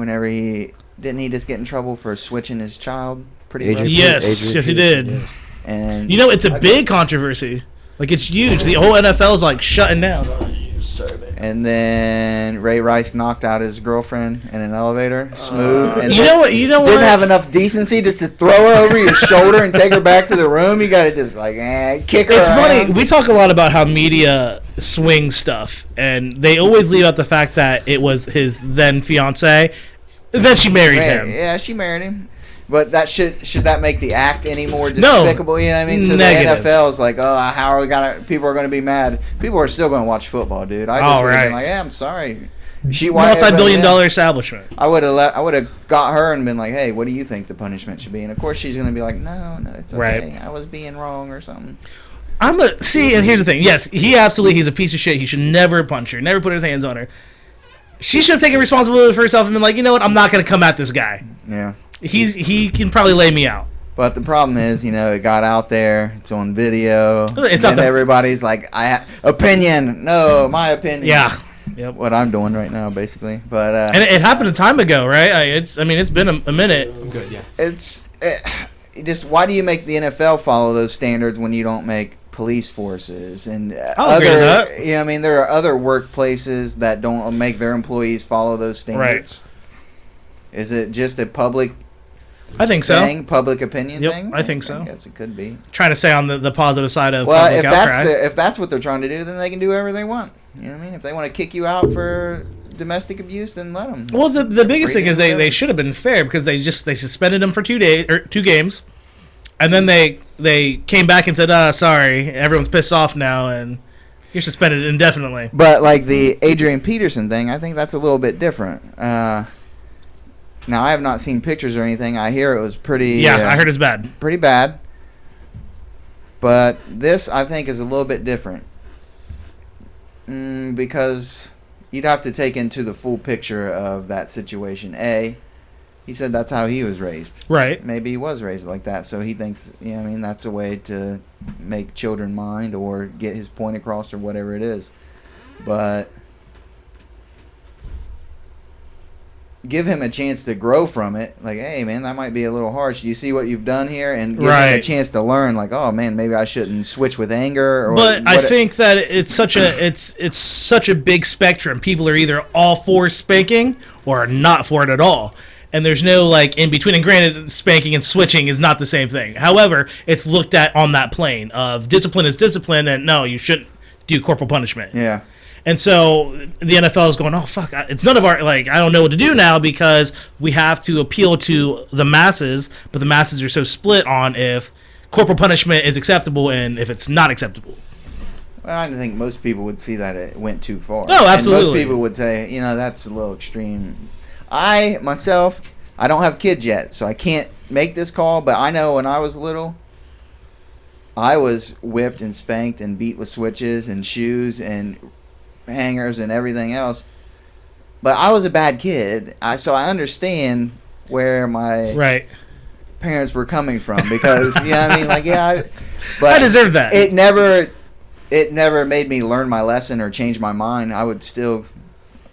whenever he just get in trouble for switching his child pretty much? Yes, he did. Yes. And it's a big controversy. Like, it's huge. The whole NFL is like shutting down. And then Ray Rice knocked out his girlfriend in an elevator, smooth. And didn't have enough decency just to throw her over your shoulder and take her back to the room. You got to just kick her. It's around. funny. We talk a lot about how media swings stuff, and they always leave out the fact that it was his then fiance. Then she married him. Yeah, she married him. But that should that make the act any more despicable? You know what I mean? So negative. The NFL is like, how are we gonna? People are going to be mad. People are still going to watch football, dude. I just would have been like, I'm sorry. Multi-billion-dollar establishment. I would have got her and been like, hey, what do you think the punishment should be? And of course she's going to be like, no, it's okay. Right. I was being wrong or something. And here's the thing. Yes, he's a piece of shit. He should never punch her, never put his hands on her. She should have taken responsibility for herself and been like, you know what? I'm not going to come at this guy. Yeah. He can probably lay me out. But the problem is, it got out there. It's on video. Everybody's like, opinion. No, my opinion. Yeah. Yep. What I'm doing right now, basically. But and it happened a time ago, right? It's been a minute. I'm good, yeah. Why do you make the NFL follow those standards when you don't make police forces and other? You know, what I mean, there are other workplaces that don't make their employees follow those standards. Right. Is it just a public? I think so. Public opinion thing? I think so. I guess it could be. Trying to stay on the positive side of public outcry. If that's what they're trying to do, then they can do whatever they want. You know what I mean? If they want to kick you out for domestic abuse, then let them. Well, the biggest thing is they should have been fair because they suspended them for 2 games, and then they came back and said, sorry, everyone's pissed off now, and you're suspended indefinitely. But like the Adrian Peterson thing, I think that's a little bit different. Now, I have not seen pictures or anything. I hear it was pretty... Yeah, I heard it's bad. Pretty bad. But this, I think, is a little bit different. Because you'd have to take into the full picture of that situation. He said that's how he was raised. Right. Maybe he was raised like that, so he thinks, that's a way to make children mind or get his point across or whatever it is. But... give him a chance to grow from it. Like, hey, man, that might be a little harsh. You see what you've done here? And give him a chance to learn, like, oh, man, maybe I shouldn't switch with anger. But I think that it's such a big spectrum. People are either all for spanking or not for it at all. And there's no, in between. And granted, spanking and switching is not the same thing. However, it's looked at on that plane of discipline is discipline, and no, you shouldn't do corporal punishment. Yeah. And so the NFL is going, oh, fuck, it's none of our, I don't know what to do now because we have to appeal to the masses, but the masses are so split on if corporal punishment is acceptable and if it's not acceptable. Well, I think most people would see that it went too far. Oh, absolutely. And most people would say, that's a little extreme. I don't have kids yet, so I can't make this call, but I know when I was little, I was whipped and spanked and beat with switches and shoes and hangers and everything else, but I was a bad kid. So I understand where my parents were coming from because but I deserve that. It never made me learn my lesson or change my mind. I would still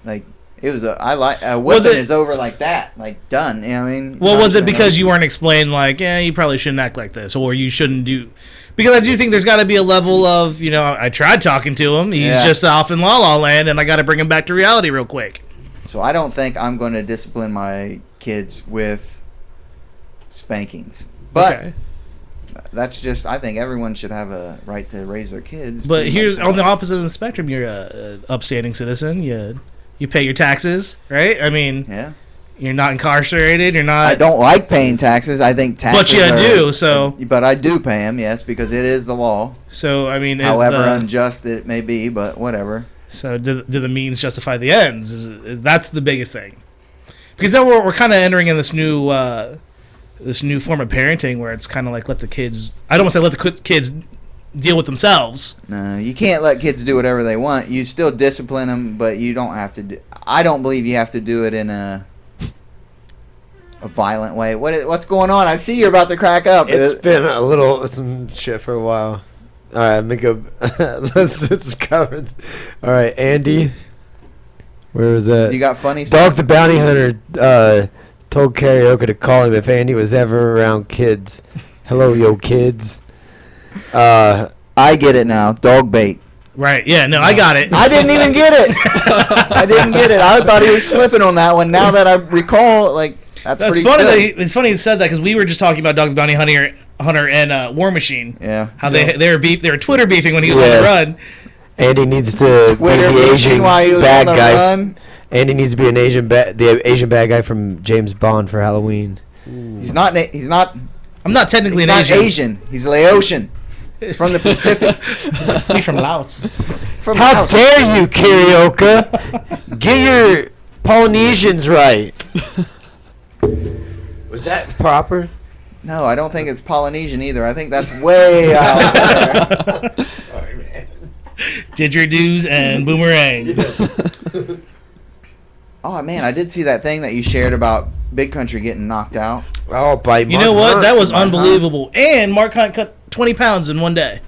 it was a whipping is over like that, done. You know what I mean? Well, was it because you weren't explained you probably shouldn't act like this or you shouldn't do? Because I do think there's got to be a level of, I tried talking to him. He's just off in La La Land, and I got to bring him back to reality real quick. So I don't think I'm going to discipline my kids with spankings. But that's just, I think everyone should have a right to raise their kids. But here's, on the opposite of the spectrum, you're an upstanding citizen. You pay your taxes, right? I mean... Yeah. You're not incarcerated. You're not. I don't like paying taxes. I think taxes. But you do. So. But I do pay them, yes, because it is the law. So I mean, however unjust it may be, but whatever. So do the means justify the ends? That's the biggest thing. Because then we're kind of entering in this new form of parenting where it's kind of like let the kids. I don't want to say let the kids deal with themselves. No, you can't let kids do whatever they want. You still discipline them, but you don't have to. I don't believe you have to do it in a violent way. What's going on? I see you're about to crack up. It's been some shit for a while. All right, let me go. Let's cover. All right, Andy. Where was that? You got funny Dog stuff? the Bounty Hunter told Karaoke to call him if Andy was ever around kids. Hello, yo, kids. I get it now. Dog bait. Right. Yeah. No, I got it. I didn't even get it. I didn't get it. I thought he was slipping on that one. Now that I recall, like that's pretty funny. good. It's funny you said that because we were just talking about Dog the Bounty Hunter and War Machine. Yeah. How they were Twitter beefing when he was Yes. on the run. Andy needs to Twitter be the beefing Asian while he was bad on the guy. run. Andy needs to be the Asian bad guy from James Bond for Halloween. He's not. I'm not technically He's an not Asian. He's Laotian. He's from the Pacific. He's from Laos. From How Laos. dare you, Karaoke? Get your Polynesians right. Was that proper? No, I don't think it's Polynesian either. I think that's way out there. Sorry, man. Didgeridoos and boomerangs. Oh man, I did see that thing that you shared about Big Country getting knocked out. Oh, by You know what? Hunt. That was Mark Hunt. unbelievable. And Mark Hunt cut 20 pounds in one day.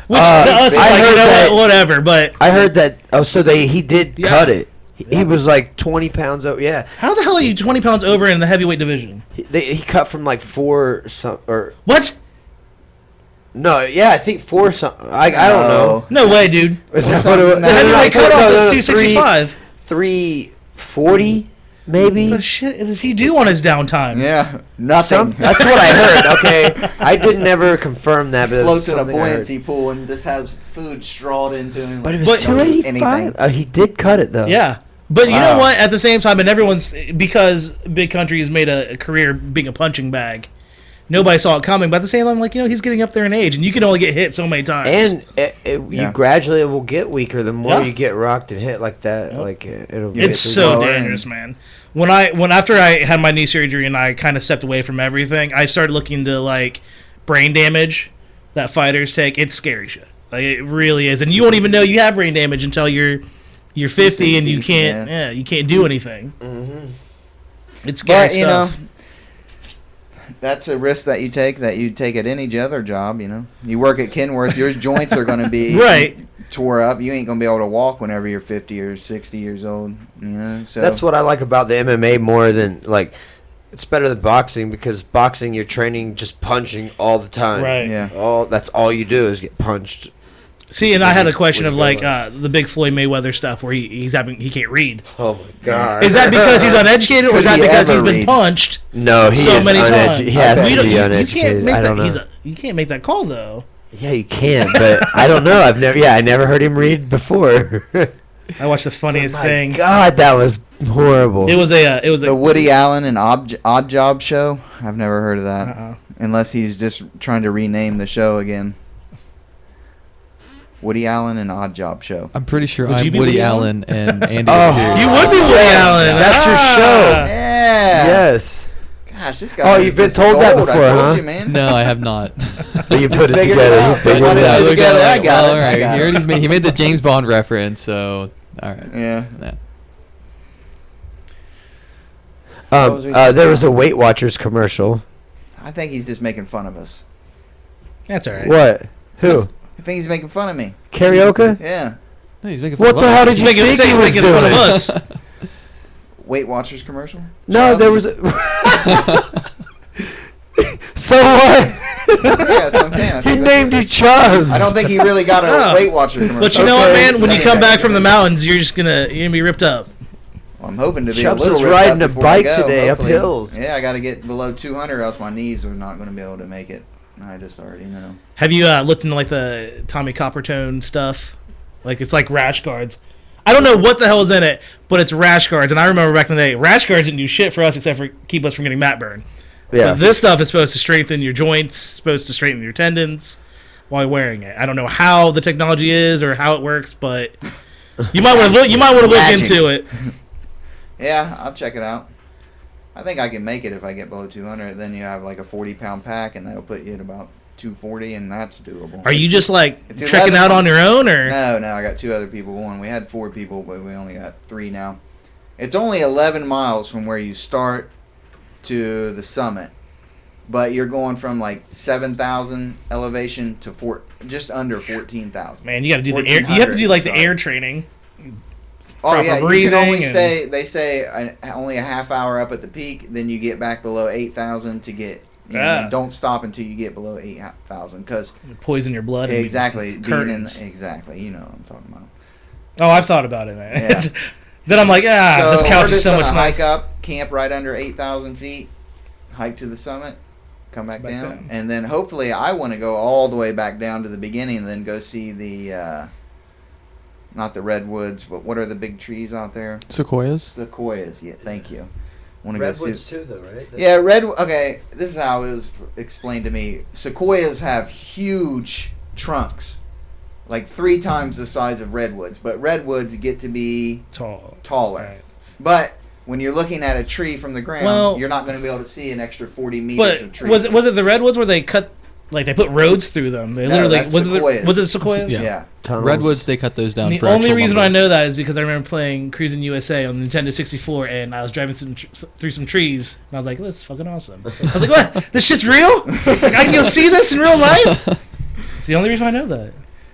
Which to Uh, us is I like, heard that- whatever. But I heard that. Oh, so he did Yeah. cut it. He was like 20 pounds over. Yeah, how the hell are you 20 pounds over in the heavyweight division? he cut from like 4 or What? no, yeah, I think 4 something. I don't know. No way, dude. Is What's that what it was? something The that- heavyweight No, cutoff no, is no, 265. 340 maybe. What the shit does he do on his downtime? Yeah, nothing. That's what I heard. Okay, I did never confirm that, but it was Floats in a something I heard. buoyancy pool and just has food strawed into him. But it But- was 285. Anything. He did cut it though. Yeah. But you Wow. know what? At the same time, and everyone's because Big Country has made a career being a punching bag. Nobody saw it coming. But at the same time, like he's getting up there in age, and you can only get hit so many times. And Yeah. you gradually will get weaker the more Yeah. you get rocked and hit like that. Yep. Like it'll. Yeah, It's it's so lower dangerous, end. man. When after I had my knee surgery and I kind of stepped away from everything, I started looking to like brain damage that fighters take. It's scary shit. Like it really is, and you won't even know you have brain damage until you're 50 and you 60, can't you can't do anything. Mm-hmm. It's scary But you know, stuff. that's a risk that you take at any other job. You work at Kenworth, your joints are going to be Right. tore up. You ain't going to be able to walk whenever you're 50 or 60 years old. So That's what I like about the MMA more than like. It's better than boxing because boxing you're training just punching all the time. Right. Yeah. That's all you do is get punched. See, and I had a question What of do you like feel the big Floyd Mayweather stuff where he can't read. Oh my god. Is that because he's uneducated or is Could that he because he's ever been read? punched No, he so is many times? uneducated. He has We to don't- be you can't uneducated. make I don't that. know. You can't make that call though. Yeah, you can, but I don't know. I never heard him read before. I watched the funniest My thing. God, that was horrible. It was the Woody Allen and Odd Job show. I've never heard of that. Uh-uh. Unless he's just trying to rename the show again. Woody Allen and Odd Job show. I'm pretty sure Would you I'm be Woody Woody Allen and Andy Oh. are here. You would be Woody Allen. That's your show. Yeah. Yes. Gosh, this guy. Oh, is you've been just told that gold. I before, told huh? you, man. No, I have not. But you put it figured it together. out. You figured Put it it out. together. I got well, it. all I right. got it. He made the James Bond reference, so all right. Yeah. Yeah. What was we talking There was a about? Weight Watchers commercial. I think he's just making fun of us. That's all right. What? Who? I think he's making fun of me. Karaoke? Yeah. No, he's making fun What of the us. hell did He's you making, think he's he was making fun of doing? us. Weight Watchers commercial? No, there was. So what? Yeah, that's what I'm saying. I He think named you Chubbs. I don't think he really got a No. Weight Watcher commercial. But you know what, Okay. man? When you Saying come that. back from the mountains, you're gonna be ripped up. Well, I'm hoping to be Chubbs a little is ripped riding up a before I bike go, today up hopefully. hills. Yeah, I got to get below 200, else my knees are not going to be able to make it. I just already know. Have you looked into like the Tommy Coppertone stuff? Like it's like rash guards. I don't know what the hell is in it, but it's rash guards. And I remember back in the day, rash guards didn't do shit for us except for keep us from getting mat burn. Yeah. But this stuff is supposed to strengthen your joints, supposed to straighten your tendons while wearing it. I don't know how the technology is or how it works, but you might want to look. You might want to look Magic. into it. Yeah, I'll check it out. I think I can make it if I get below 200. Then you have like a 40-pound pack, and that'll put you at about 240, and that's doable. Are you just like It's trekking 11. out on your own, or No, I got 2 other people going. We had 4 people, but we only got 3 now. It's only 11 miles from where you start to the summit, but you're going from like 7,000 elevation to just under 14,000. man, you got to do the air. You have to do like the air training. Oh yeah, you breathing. can only and- stay. They say only a half hour up at the peak. Then you get back below 8,000 to get. Yeah. Don't stop until you get below 8,000 because poison your blood. And exactly just being in curtains. exactly. You know what I'm talking about. Oh, I've thought about it, man. Yeah. Then I'm like, this we're couch is just so gonna much hike nicer. up, camp right under 8,000 feet, hike to the summit, come back down, and then hopefully I want to go all the way back down to the beginning and then go see the. Not the redwoods, but what are the big trees out there? Sequoias. Sequoias. Yeah, thank you. Want to go Redwoods see? too, though, right? Yeah, Okay, this is how it was explained to me. Sequoias have huge trunks, like 3 times the size of redwoods. But redwoods get to be taller. Right. But when you're looking at a tree from the ground, Well, you're not going to be able to see an extra 40 meters But of tree. was it the redwoods where they cut, like they put roads through them? They No, literally that's was sequoias. it sequoias? Yeah. Yeah. Redwoods, they cut those down. And for the only actual reason lumber. I know that is because I remember playing Cruising USA on the Nintendo 64, and I was driving through some trees, and I was like, "This is fucking awesome." I was like, "What? This shit's real? Like, I can go see this in real life?" It's the only reason I know that.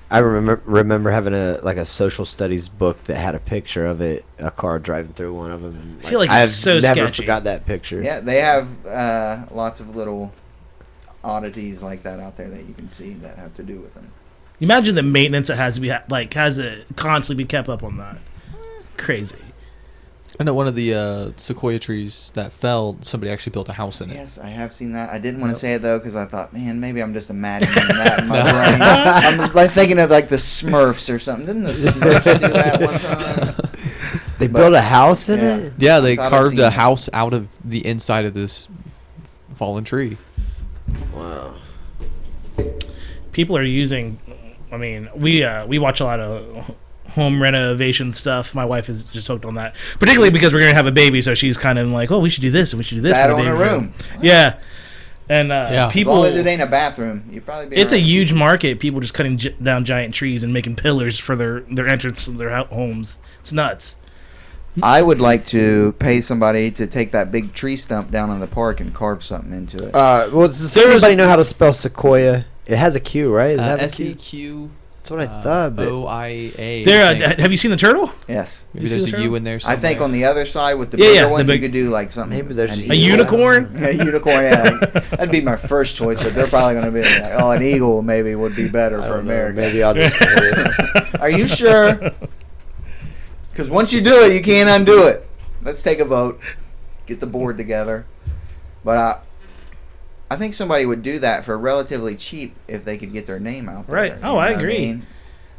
I remember having a social studies book that had a picture of it, a car driving through one of them. And, I feel like I've it's so never sketchy. forgot that picture. Yeah, they have lots of little oddities like that out there that you can see that have to do with them. Imagine the maintenance that has to be has to constantly be kept up on that. Crazy. I know one of the sequoia trees that fell, somebody actually built a house in it. Yes, I have seen that. I didn't want to say it though because I thought, man, maybe I'm just imagining that in my brain. I'm like thinking of like the Smurfs or something. Didn't the Smurfs do that one time? They built a house in Yeah. it? Yeah, they thought I'd carved seen a it. house out of the inside of this fallen tree. Wow. People are using. I mean, we watch a lot of home renovation stuff. My wife is just hooked on that, particularly because we're gonna have a baby, so she's kind of like, "Oh, we should do this and we should do this." Add for the on a baby room. Yeah, and Yeah. people. As long as it ain't a bathroom, you probably be. It's a alright. huge market. People just cutting down giant trees and making pillars for their entrance to their homes. It's nuts. I would like to pay somebody to take that big tree stump down in the park and carve something into it. Well, does anybody know how to spell sequoia? It has a Q, right? Does it have a Q? SEQ. That's what I thought, but OIA. Have you seen the turtle? Yes. Maybe You see there's the a U turtle? in there I somewhere. think on the other side with the Yeah, bigger yeah, the one, big- you could do like something. Maybe there's an a A eagle. unicorn? A unicorn, yeah. That'd be my first choice, but they're probably going to be like, oh, an eagle maybe would be better I for don't know, America. maybe I'll just. Are you sure? Because once you do it, you can't undo it. Let's take a vote. Get the board together. But I think somebody would do that for relatively cheap if they could get their name out there. Right. You Oh, know I what agree. mean?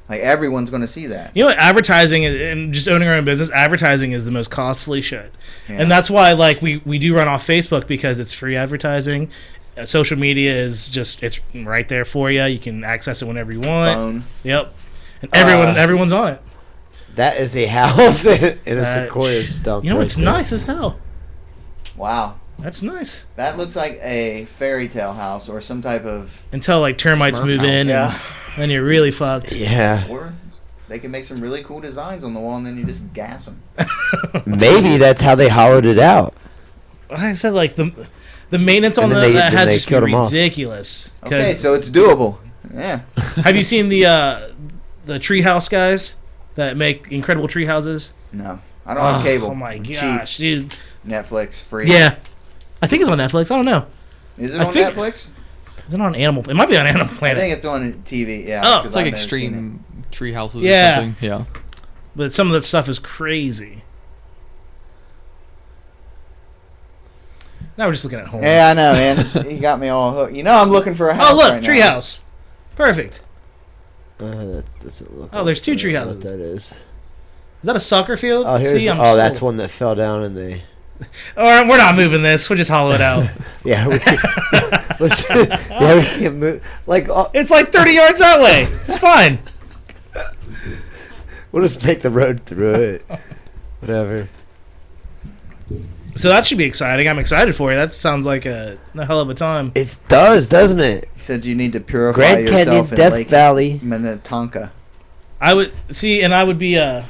Like, everyone's going to see that. You know what? Advertising and just owning our own business, advertising is the most costly shit. Yeah. And that's why, like, we do run off Facebook because it's free advertising. Social media is just, it's right there for you. You can access it whenever you want. Phone. Yep. And everyone's on it. That is a house in a That- sequoia stump. You know, right it's there. nice as hell. Wow. That's nice. That looks like a fairy tale house or some type of. Until, like, termites Smurf move house. in, Yeah. and then you're really fucked. Yeah. Or they can make some really cool designs on the wall and then you just gas them. Maybe that's how they hollowed it out. Like I said, like, the maintenance on And then that they- has then they just been killed 'em off. ridiculous. 'Cause Okay, so it's doable. Yeah. have you seen the treehouse guys that make incredible tree houses? No. I don't have cable. Oh my I'm gosh, dude. cheap. Netflix, free. Yeah. I think it's on Netflix. I don't know. Is it I on think- Netflix? Is it on Animal? It might be on Animal I Planet. think it's on TV, yeah. Oh. 'cause It's like I've never seen extreme tree houses Yeah. or something. Yeah. But some of that stuff is crazy. Now we're just looking at home. it. Yeah, I know, man. You got me all hooked. You know I'm looking for a house Oh, look, right now. treehouse. Perfect. That doesn't look. Oh, there's two I don't tree know houses. What that is? Is that a soccer field? Oh, here's. See, I'm That's sold. one that fell down and they. Or we're not moving this. We'll just hollow it out. Yeah. We can't move. Like, It's like 30 yards that way. It's fine. we'll just make the road through it. Whatever. So that should be exciting. I'm excited for you. That sounds like a hell of a time. It does, doesn't it? He said you need to purify Grand Canyon, yourself in Death Lake Valley. Minnetonka. I would see, and I would be I'm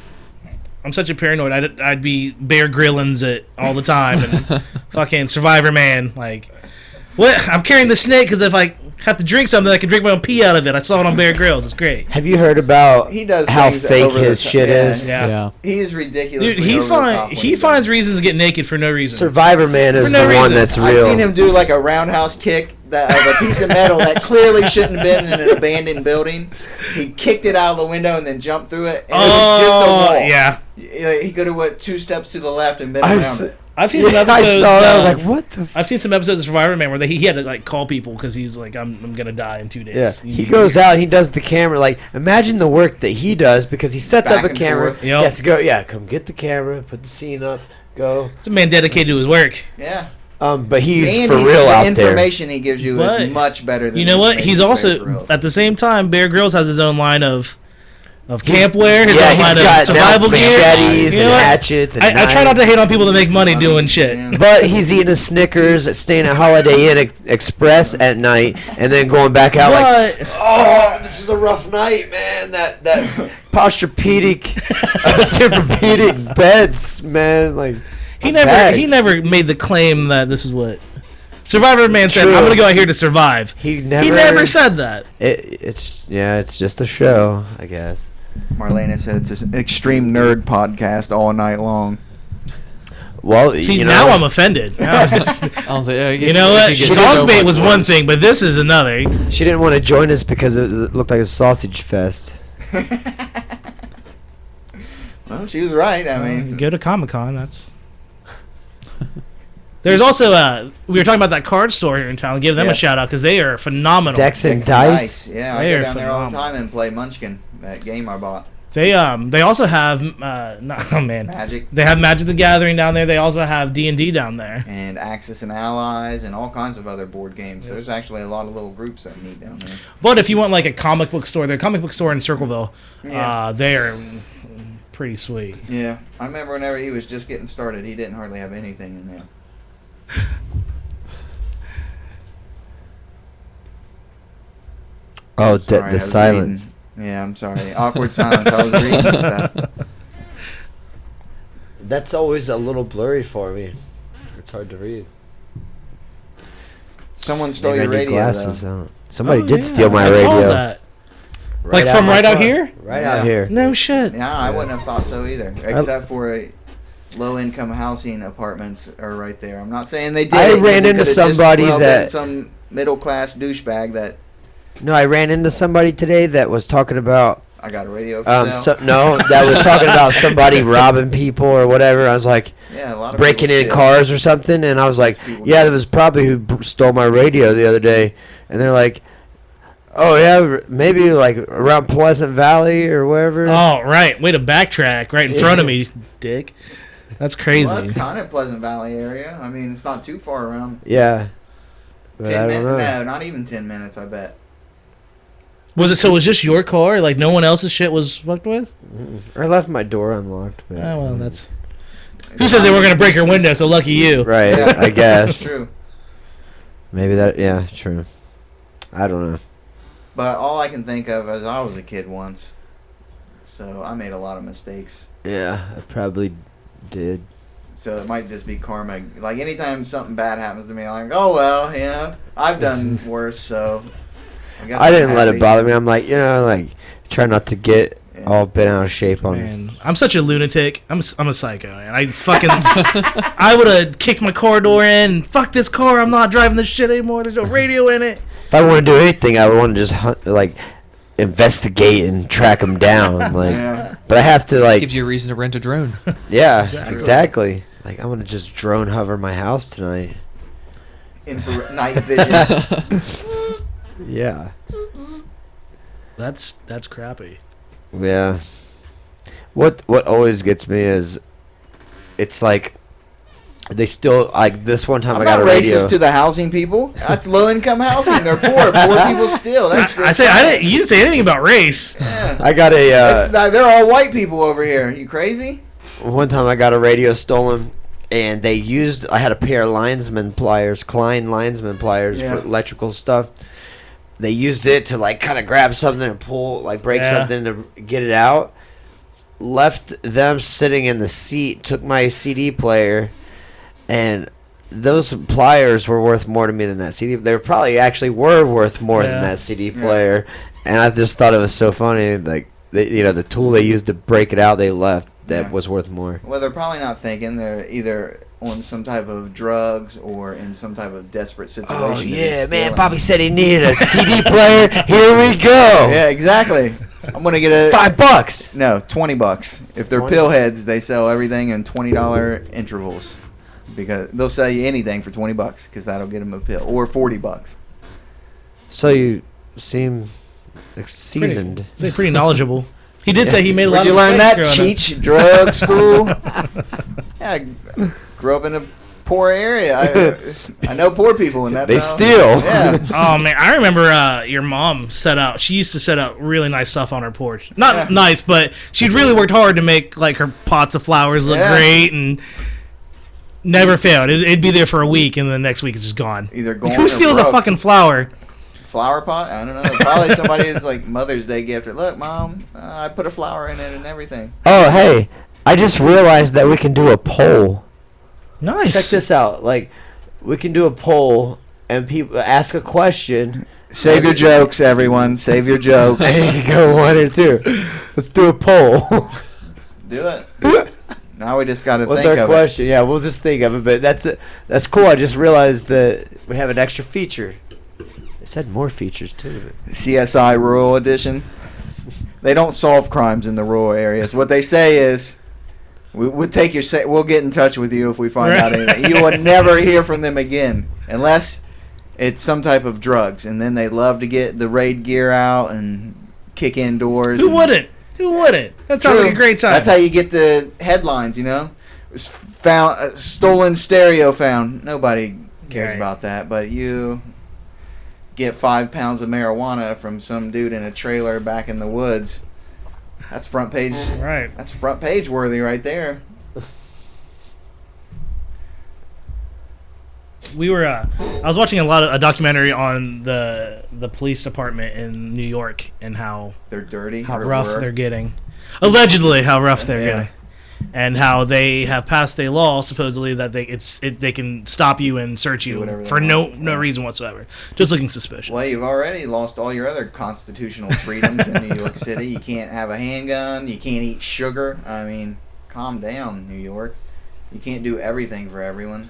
such a paranoid. I'd be Bear Grylls it all the time and fucking Survivor Man. Like, What? I'm carrying the snake because if I have to drink something, I can drink my own pee out of it. I saw it on Bear Grylls. It's great. Have you heard about He does how things fake over the his top. shit Yeah. is? Yeah. He is ridiculous. Dude, he finds reasons to get naked for no reason. Survivor Man is no the one reason. that's I've real. seen him do like a roundhouse kick that of a piece of metal that clearly shouldn't have been in an abandoned building. He kicked it out of the window and then jumped through it. And it was just a wall. Yeah. He could have went 2 steps to the left and been I around s- it. I've seen some I episodes. saw that. I was like, what the? I've seen some episodes of Survivor Man where he had to like call people because he's like, I'm gonna die in 2 days. Yeah, he goes out. He does the camera. Like, imagine the work that he does because he sets Back up a and camera. forth. He Yep. has to go. Yeah, come get the camera. Put the scene up. Go. It's a man dedicated to his work. Yeah. But he's And for real the out there. information he gives you But is much better than You know the what? He's information also Bear Grylls. at the same time. Bear Grylls has his own line of campwear. His Yeah, own he's line got of survival now gear. machetes You and know what? hatchets. And I try not to knives. hate on people that make money doing shit. Yeah. But he's eating a Snickers, staying at Holiday Inn Express at night, and then going back out like, But oh, this is a rough night, man. That posturepedic, Tempur-Pedic beds, man. Like he I'm never back. he never made the claim that this is what Survivor Man said. True. I'm gonna go out here to survive. He He never. never said that. It's just a show, I guess. Marlena said it's an extreme nerd podcast all night long. Well, See, you know, now I'm offended. Now I'm just- I was like, yeah, you know what? Dog bait was one thing, but this is another. she didn't want to join us because it looked like a sausage fest. Well, she was right. I mean, Go to Comic-Con. That's. There's also we were talking about that card store here in town. Give them a Yes. shout out because they are phenomenal. Dex and Dixon Dice. Yeah, I They go are down there all the phenomenal. time and play Munchkin, that game I bought. They also have oh man, Magic they have Magic the Gathering down there. They also have D&D down there. and Axis and Allies and all kinds of other board games. There's actually a lot of little groups that meet down there. But if you want like a comic book store, their comic book store in Circleville, Yeah. they are pretty sweet. Yeah, I remember whenever he was just getting started, he didn't hardly have anything in there. Oh, Sorry, I the was silence. reading. Yeah, I'm sorry. Awkward silence. I was reading stuff. That's always a little blurry for me. It's hard to read. Someone stole Maybe your I need radio, glasses. though. I don't- Somebody Oh, did yeah, steal my I saw radio. that. Like from my right out car. here? Right Yeah. out here. No shit. Yeah, I wouldn't have thought so either. Except for low-income housing apartments are right there. I'm not saying they did. I it, 'cause ran it into could've just somebody been that- some middle-class douchebag that No, I ran into somebody today that was talking about I got a radio for sale. that was talking about somebody robbing people or whatever. I was like, Yeah, a lot of breaking people in steal. cars or something, and I was like, People yeah, do. that was probably who stole my radio the other day. And they're like, oh yeah, maybe like around Pleasant Valley or wherever. Oh, right. Way to backtrack right in front of me, dick. That's crazy. Well, that's kind of Pleasant Valley area. I mean, it's not too far around. Yeah, but 10 I don't minutes? know. No, not even 10 minutes, I bet. Was it so? It was just your car? Like no one else's shit was fucked with? I left my door unlocked. But, Oh well, that's. Who says they were gonna break your window? So lucky you. right? Yeah, I That's guess true. maybe that. Yeah, true. I don't know. But all I can think of is I was a kid once. So I made a lot of mistakes. Yeah, I probably did. So it might just be karma. Like anytime something bad happens to me, I'm like, oh well, yeah, I've done worse. So guess I I'm didn't let it happy. bother me. I'm like, like try not to get Yeah. all bent out of shape on. Man, I'm such a lunatic. I'm a psycho, man. I fucking I would have kicked my car door in. Fuck this car. I'm not driving this shit anymore. There's no radio in it. If I want to do anything, I would want to just hunt, like investigate and track them down. Like, Yeah. but I have to like, Gives you a reason to rent a drone. yeah, Exactly. exactly. Like, I want to just drone hover my house tonight. Infrared night vision. Yeah, That's crappy. yeah. What always gets me is, it's like, they still like this one time I'm I got not a radio. racist to the housing people. That's low income housing. They're poor. Poor people steal. That's just I say you didn't say anything about race. Yeah. I got a They're all white people over here. You crazy? one time I got a radio stolen, and they used. I had a pair of linesman pliers, Klein linesman pliers Yeah. for electrical stuff. They used it to like kind of grab something and pull, like break Yeah. something to get it out. Left them sitting in the seat. Took my CD player, and those pliers were worth more to me than that CD. They probably actually were worth more than that CD player, and I just thought it was so funny. Like, the tool they used to break it out, they left. That was worth more. Well, they're probably not thinking they're either on some type of drugs or in some type of desperate situation. Oh yeah, man! Bobby said he needed a CD player. Here we go. Yeah, exactly. I'm gonna get a $5. No, $20. If they're 20? pill heads, they sell everything in $20 intervals because they'll sell you anything for $20 because that'll get them a pill, or $40. So you seem seasoned. Pretty knowledgeable. He did say he made a lot Where'd of you learn that? mistakes Cheech drug school. Yeah, I grew up in a poor area. I know poor people, and that's They how, steal. Yeah. Oh man, I remember your mom set out. She used to set out really nice stuff on her porch. Not nice, but she'd really worked hard to make like her pots of flowers look great, and never failed. It'd be there for a week, and the next week it's just gone. Either gone Who or steals broke. a fucking flower? Flower pot? I don't know. Probably somebody's like Mother's Day gift. Look, Mom, I put a flower in it and everything. Oh hey, I just realized that we can do a poll. Nice. Check this out. Like, we can do a poll and people ask a question. Save your jokes, everyone. Save your jokes. And you can go 1 or 2. Let's do a poll. Do it. Now we just got to What's think our of question? Yeah, we'll just think of it. But that's cool. I just realized that we have an extra feature. It said more features too. it. CSI Rural Edition. They don't solve crimes in the rural areas. What they say is, we'll take your. We'll get in touch with you if we find out anything. You will never hear from them again unless it's some type of drugs, and then they love to get the raid gear out and kick in doors. Who wouldn't? Who wouldn't? That sounds like a great time. That's how you get the headlines, Found stolen stereo found. Nobody cares about that, but you get 5 pounds of marijuana from some dude in a trailer back in the woods. That's front page. Right. That's front page worthy right there. We were. I was watching a documentary on the police department in New York and how They're dirty. how or rough were. they're getting. Allegedly, how rough they're Yeah. getting, and how they have passed a law supposedly that they can stop you and search Do you whatever they for no want. reason whatsoever, just looking suspicious. Well, you've already lost all your other constitutional freedoms in New York City. You can't have a handgun. You can't eat sugar. I mean, calm down, New York. You can't do everything for everyone.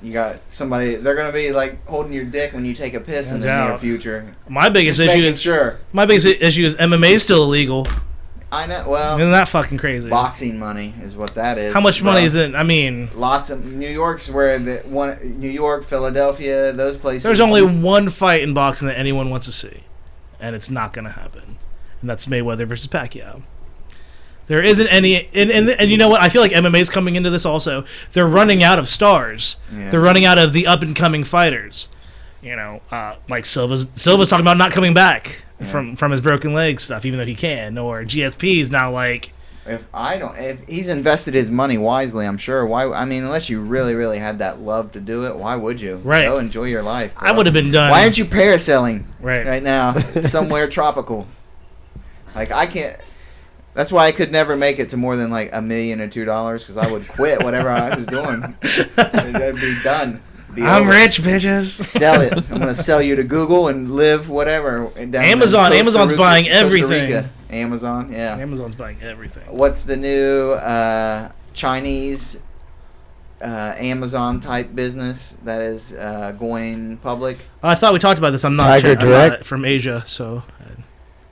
You got somebody. They're gonna be like holding your dick when you take a piss in the No near doubt. future. My biggest Just issue making is sure. MMA is still illegal. I know. Well, Isn't that fucking crazy? boxing money is what that is. How much bro. money is it? I mean, Lots of New York's where New York, Philadelphia, those places. there's only one fight in boxing that anyone wants to see, and it's not going to happen, and that's Mayweather versus Pacquiao. There isn't any, and you know what? I feel like MMA is coming into this also. They're running out of stars. Yeah. They're running out of the up and coming fighters. Like Silva's talking about not coming back from his broken leg stuff, even though he can. Or GSP is now like, If he's invested his money wisely, I'm sure. Why? I mean, unless you really, really had that love to do it, why would you? Right. Go enjoy your life. I bro. would have been done. Why aren't you parasailing right now somewhere tropical? Like, I can't. That's why I could never make it to more than like $1 million or $2 because I would quit whatever I was doing. That'd be done. I'm rich, bitches. Sell it. I'm gonna sell you to Google and live whatever. Down Amazon. in Costa Amazon's Rica- buying Costa everything. Rica. Amazon, yeah. Amazon's buying everything. What's the new Chinese Amazon type business that is going public? I thought we talked about this. I'm not Tiger sure. I'm Direct? not from Asia, so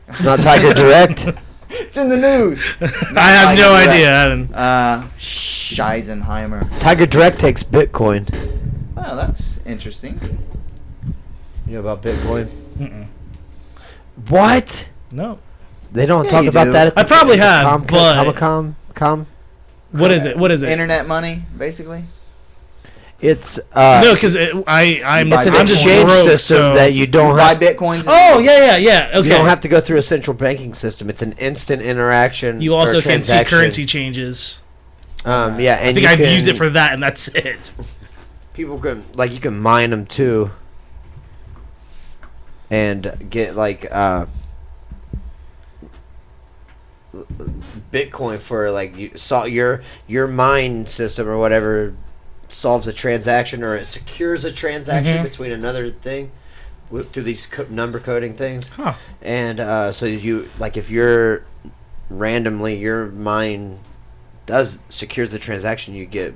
It's not Tiger Direct. It's in the news. I have no Tiger idea. I Direct. haven't. Scheisenheimer. Tiger Direct takes Bitcoin. Well, that's interesting. You know about Bitcoin? Mm-mm. What? No. They don't Yeah, talk you about do. that at the I probably have, but- Com. What is it? What is it? Internet money, basically. It's No, because I'm it's an buy just exchange broke, system so- that you don't Buy have. bitcoins. Oh yeah. Okay. You don't have to go through a central banking system. It's an instant interaction. You also or can see transaction. currency changes. Yeah, and I think you I've can- used it for that, and that's it. People can you can mine them too, and get Bitcoin for like you saw your mine system or whatever solves a transaction or it secures a transaction Mhm. between another thing through these number coding things. Huh. And so you like if you're randomly your mind secures the transaction, you get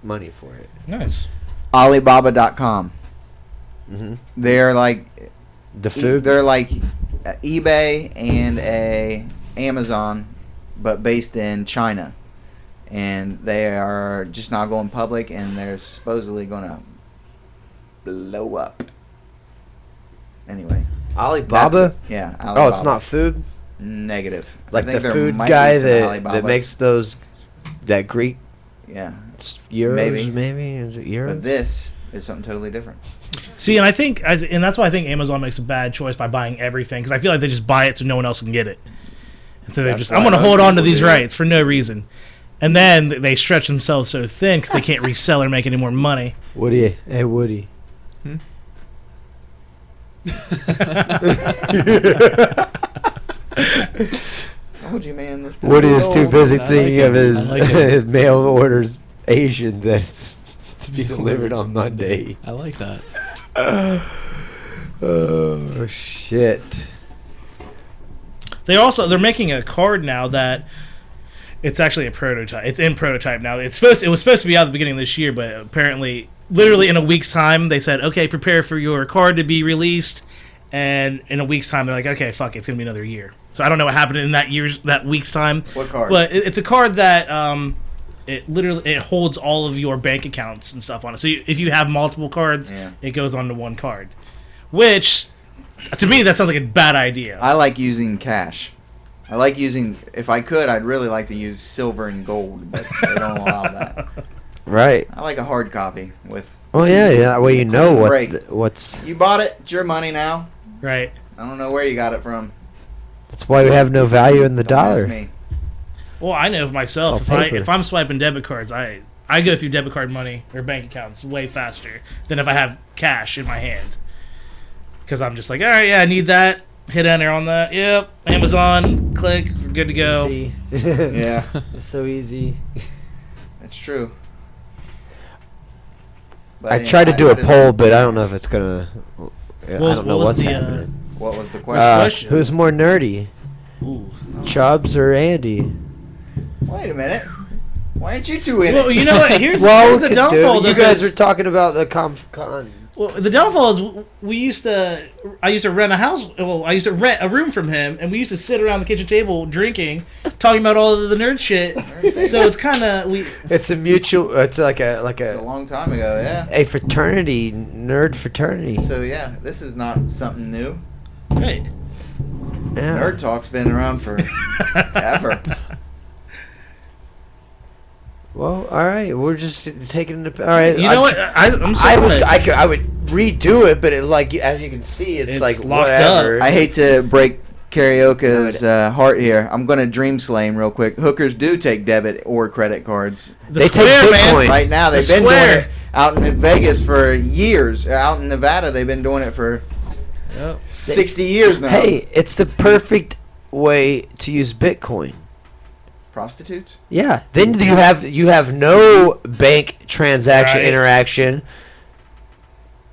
money for it. Nice. Alibaba.com. Mm-hmm. They're like The food. They're like eBay and Amazon, but based in China, and they are just now going public, and they're supposedly going to blow up. Anyway, Alibaba. yeah, Alibaba. Oh, it's not food. Negative. It's like I think the there food might guy be some that Alibabas. makes that Greek Yeah, euros. Maybe is it euros? but this is something totally different. See, and I think, and that's why I think Amazon makes a bad choice by buying everything, because I feel like they just buy it so no one else can get it. And so That's I'm why going to most hold on to people these do. rights for no reason. And then they stretch themselves so thin because they can't resell or make any more money. Woody, hey Woody. Told you, man. This Woody is too busy I thinking like of it. his, I like it. his mail orders Asian that's to be Still delivered delivered. on Monday. I like that. Oh shit! They're making a card now that it's actually a prototype. It's in prototype now. It was supposed to be out at the beginning of this year, but apparently, literally in a week's time, they said, "Okay, prepare for your card to be released." And in a week's time, they're like, "Okay, fuck, it's gonna be another year." So I don't know what happened in that week's time. What card? But it's a card that it holds all of your bank accounts and stuff on it. So if you have multiple cards, Yeah. it goes onto one card. Which, to me, that sounds like a bad idea. I like using cash. I like using. If I could, I'd really like to use silver and gold, but they don't allow that. Right. I like a hard copy with. Oh yeah, that way you know Break. what's. You bought it. It's your money now. Right. I don't know where you got it from. That's why we have no value in the Don't ask dollar. me. Well, I know of myself. It's all paper. If I'm swiping debit cards, I go through debit card money or bank accounts way faster than if I have cash in my hand. Because I'm just like, all right, yeah, I need that. Hit enter on that. Yep. Amazon. Click. We're good to go. Easy. Yeah, It's so easy. that's true. But I yeah, tried to do a that is- poll, but I don't know if it's gonna. I was- don't know what was what's the, happening. What was the question? question? Who's more nerdy, Ooh. Chubbs or Andy? Wait a minute. Why aren't you two in Well, it? you know what? Here's we the could do downfall. it. though, You guys 'cause- are talking about the con. Well, the downfall is I used to rent a house. Well, I used to rent a room from him, and we used to sit around the kitchen table drinking, talking about all of the nerd shit. So it's kind of It's a mutual. It's like It's a a long time ago, yeah. a fraternity, nerd fraternity. So yeah, this is not something new. right. Yeah. Nerd Talk's been around for ever. Well, all right. We're just taking it. All right. You know what? I'm sorry. I would redo it, but it like as you can see, it's like locked whatever. I hate to break Karaoke's heart here. I'm gonna dream slay him real quick. Hookers do take debit or credit cards. The They take square, man. Bitcoin. Right now, they've The been square. doing it out in Vegas for years. Out in Nevada, they've been doing it for Yep. 60 years now. Hey, it's the perfect way to use Bitcoin. Prostitutes? Yeah. Then you have no bank transaction Right. interaction.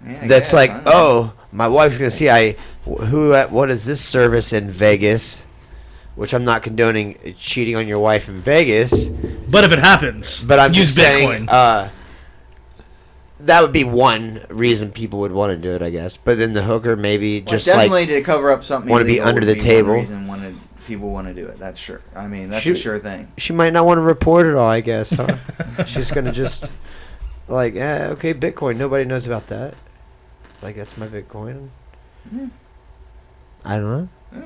Yeah, I That's guess, like, I don't know. oh, my wife's gonna see what is this service in Vegas, which I'm not condoning cheating on your wife in Vegas, But if it happens, but I'm use just Bitcoin. saying, that would be one reason people would want to do it, I guess. But then the hooker maybe Well, just definitely like to cover up something wanna be illegal under would the one table. reason people want to do it. That's sure. I mean, that's a Shoot. sure thing. she might not want to report it all, I guess. Huh? She's gonna just like, okay, Bitcoin. Nobody knows about that. Like that's my Bitcoin. Yeah. I don't know.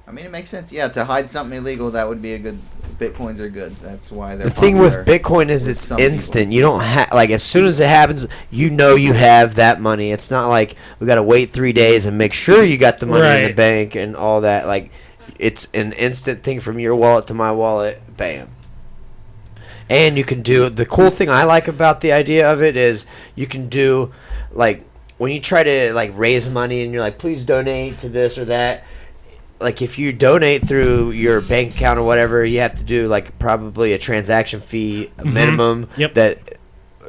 I mean, it makes sense. Yeah, to hide something illegal, that would be a good. Bitcoins are good. That's why they're. The thing with popular Bitcoin is with it's some people. instant. You don't have like as soon as it happens, you know you have that money. It's not like we got to wait 3 days and make sure you got the money in the Right. bank and all that. Like it's an instant thing from your wallet to my wallet. Bam. And you can do the cool thing I like about the idea of it is you can do like when you try to like raise money and you're like please donate to this or that. Like if you donate through your bank account or whatever, you have to do like probably a transaction fee minimum Yep. that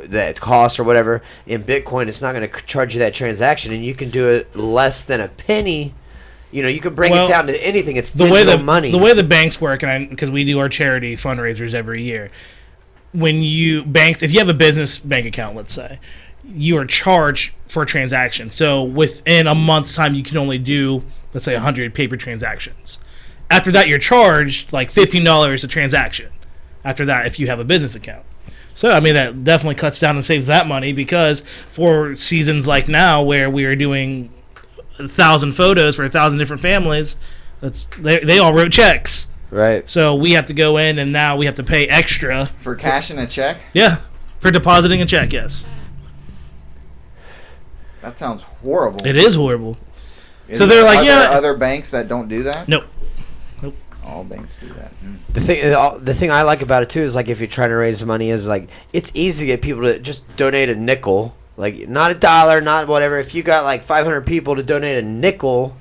that costs or whatever in Bitcoin, it's not going to charge you that transaction, and you can do it less than a penny. You know, you can bring it down to anything. It's digital money. The way the banks work, and because we do our charity fundraisers every year, if you have a business bank account, let's say, you are charged for a transaction. So within a month's time, you can only do, let's say, 100 paper transactions. After that, you're charged like $15 a transaction. After that, if you have a business account. So, I mean, that definitely cuts down and saves that money, because for seasons like now where we are doing 1,000 photos for 1,000 different families, they all wrote checks. Right. So we have to go in, and now we have to pay extra. For cashing a check? Yeah. For depositing a check, yes. That sounds horrible. It is horrible. So they're like, there other banks that don't do that? Nope. All banks do that. The thing I like about it too is, like, if you're trying to raise money, is like it's easy to get people to just donate a nickel, like not $1, not whatever. If you got like 500 people to donate a nickel,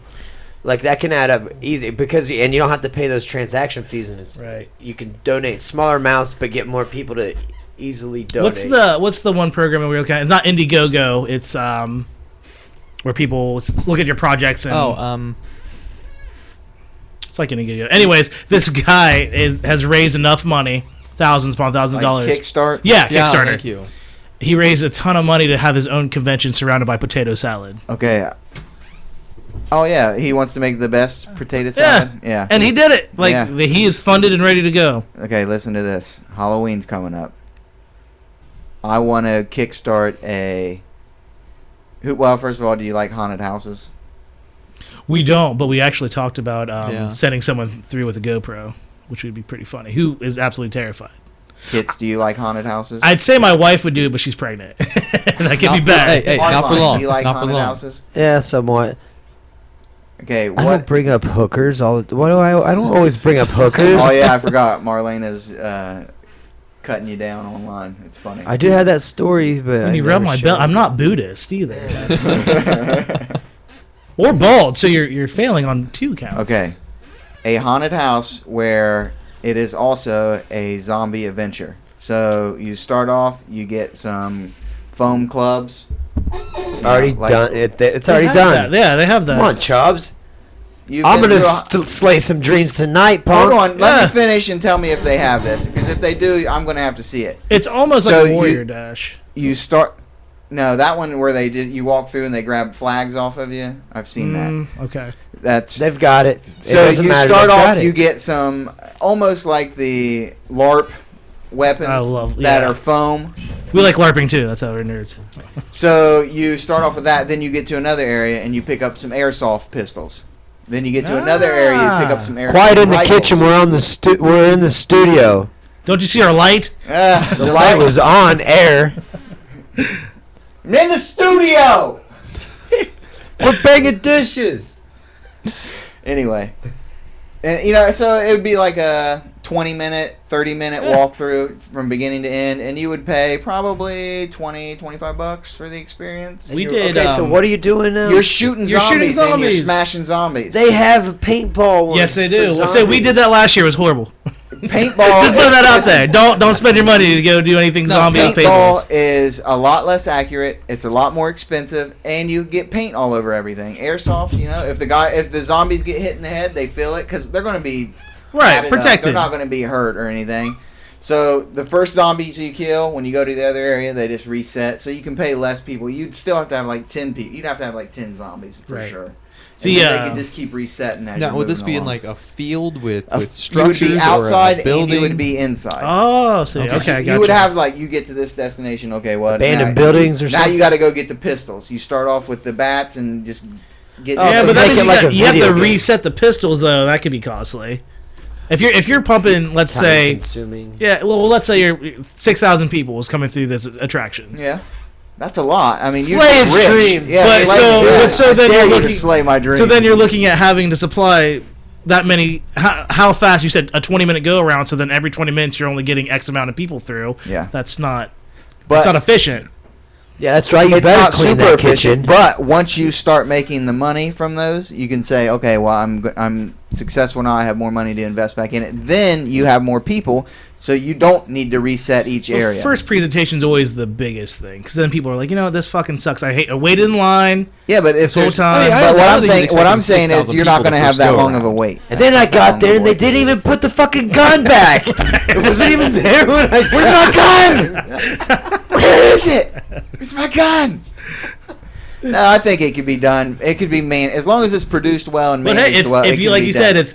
like that can add up easy, and you don't have to pay those transaction fees, and it's right. You can donate smaller amounts but get more people to easily donate. What's the one program that we're looking at? It's not Indiegogo. It's where people look at your projects and it's like Indiegogo. Anyways, this guy has raised enough money, thousands upon thousands of dollars. Kickstart? Yeah, Kickstarter. Thank you. He raised a ton of money to have his own convention surrounded by potato salad. Okay. Oh yeah, he wants to make the best potato salad. Yeah. And he did it. He is funded and ready to go. Okay, listen to this. Halloween's coming up. I want to kickstart well, first of all, do you like haunted houses? We don't, but we actually talked about sending someone through with a GoPro, which would be pretty funny, who is absolutely terrified. Kids, do you like haunted houses? I'd say my wife would do it, but she's pregnant. That could be bad. Hey, not for long. Do you like not haunted for long. houses? Yeah, somewhat. Okay, I don't bring up hookers. I don't always bring up hookers. Oh yeah, I forgot. Marlene is cutting you down online. It's funny. I do have that story, but When you rub my belt, I'm not Buddhist either. Or bald, so you're failing on 2 counts. Okay, a haunted house where it is also a zombie adventure. So you start off, you get some foam clubs. Already done. It's already done. Yeah, they have that. Come on, Chubbs. I'm gonna slay some dreams tonight, punk. Hold on, let me finish and tell me if they have this. Because if they do, I'm gonna have to see it. It's almost like a Warrior Dash. You start. No, that one where you walk through and they grab flags off of you. I've seen that. Okay. They've got it. So you start off, you get some almost like the LARP weapons that are foam. We like LARPing too. That's how we're nerds. So you start off with that, then you get to another area and you pick up some airsoft pistols. Then you get to another area, you pick up some airsoft Quiet in the rifles. kitchen. We're in the studio. Don't you see our light? The light was on air. I'm in the studio. We're banging dishes. Anyway, and, so it would be like a 20-minute, 30-minute walkthrough from beginning to end, and you would pay probably $20-$25 for the experience. We did. Okay, so what are you doing now? You're shooting zombies and you're smashing zombies. They have paintball ones. Yes, they do. So we did that last year. It was horrible. Paintball. Just put that out there. Don't spend your money to go do anything zombie on paintball is a lot less accurate. It's a lot more expensive, and you get paint all over everything. Airsoft, if the zombies get hit in the head, they feel it because they're going to be protected. They're not going to be hurt or anything. So the first zombies you kill, when you go to the other area, they just reset. So you can pay less people. You'd still have to have like 10 people. You'd have to have like 10 zombies for sure. And they can just keep resetting. Now, would this be in like a field with structures, you would be outside or a building? and you would be inside. Oh, so okay, I got you would have you get to this destination. Okay, well, abandoned buildings or something. Now you got to go get the pistols. You start off with the bats and just get. But then you have to reset the pistols though. That could be costly. If you're pumping, let's say, consuming. Yeah, well, let's say you're 6,000 people was coming through this attraction. Yeah. That's a lot. I mean, slay his dream. Yeah, but so then you're looking slay my dream. So then you're looking at having to supply that many. How fast? You said a 20-minute go around. So then every 20 minutes you're only getting X amount of people through. Yeah, that's not. It's not efficient. Yeah, that's right. It's not super efficient. But once you start making the money from those, you can say, okay, well, I'm successful now, I have more money to invest back in it. Then you have more people, so you don't need to reset each Well, area. first presentation's always the biggest thing, because then people are like, this fucking sucks. I waited in line. Yeah, but if whole there's, time. but what I'm saying is you're not going to have that long of a wait. And then I got there and they didn't even put the fucking gun back. It wasn't even there when I. Where's my gun? Where is it? Where's my gun? No, I think it could be done. It could be as long as it's produced well and But managed hey, well. if you can like be you done. said, it's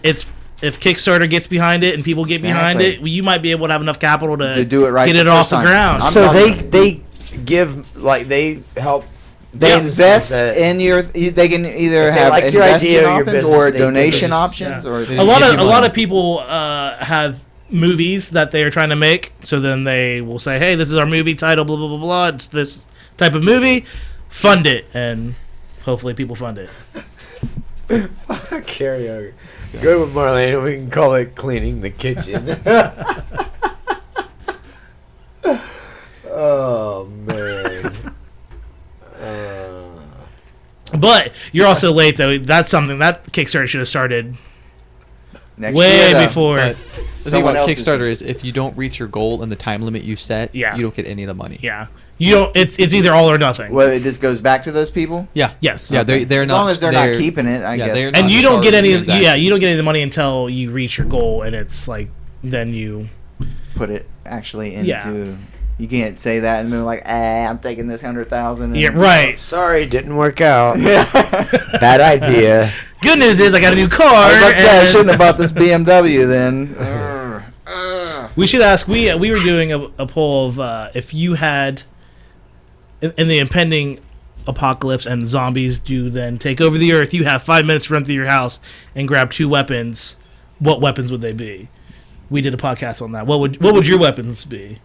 if Kickstarter gets behind it and people get behind it, you might be able to have enough capital to do it right get the it off first the time. ground. So they give they help. They invest in your. They can either If they have like your investing idea or your options business, or they give donation you- options. Yeah. Or They a just lot give of you a lot money. of people have movies that they are trying to make. So then they will say, "Hey, this is our movie title. Blah blah blah blah. It's this type of movie. Fund it." And hopefully people fund it. Karaoke. Good with Marlene. We can call it cleaning the kitchen. Oh man. But you're also late though. That's something that Kickstarter should have started next way year, though. before. But the thing Someone about else is- Kickstarter is if you don't reach your goal in the time limit you set, Yeah. you don't get any of the money. Yeah, you don't. It's either all or nothing. Well, it just goes back to those people. Yeah. Yes. Yeah, they're As not. long as they're not keeping it, I yeah, guess. they're And not you don't get charging any. transaction. Yeah, you don't get any of the money until you reach your goal, and it's like then you. Put it actually into. Yeah. You can't say that and then like, I'm taking this 100,000. Yeah, right. Sorry, didn't work out. Yeah. Bad idea. Good news is I got a new car. I was about to say I and- shouldn't have bought this BMW then. We should ask. We were doing a poll of if you had in the impending apocalypse and zombies do then take over the earth. You have 5 minutes to run through your house and grab 2 weapons. What weapons would they be? We did a podcast on that. What would your weapons be?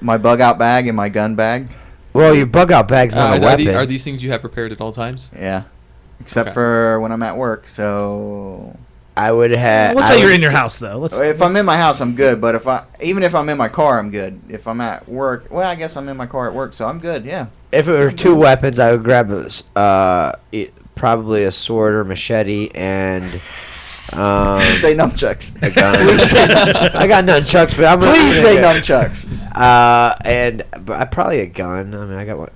My bug out bag and my gun bag. Well, your bug out bag's not a weapon. Are these things you have prepared at all times? Yeah. Except Okay. for when I'm at work. So I would have. Let's say you're in your house though. Let's. if I'm in my house, I'm good. But even if I'm in my car, I'm good. If I'm at work, well, I guess I'm in my car at work, so I'm good. Yeah. If it were 2 weapons, I would grab probably a sword or machete and Say nunchucks. a gun. I got nunchucks, but I'm Please gonna say go- nunchucks. but probably a gun. I mean, I got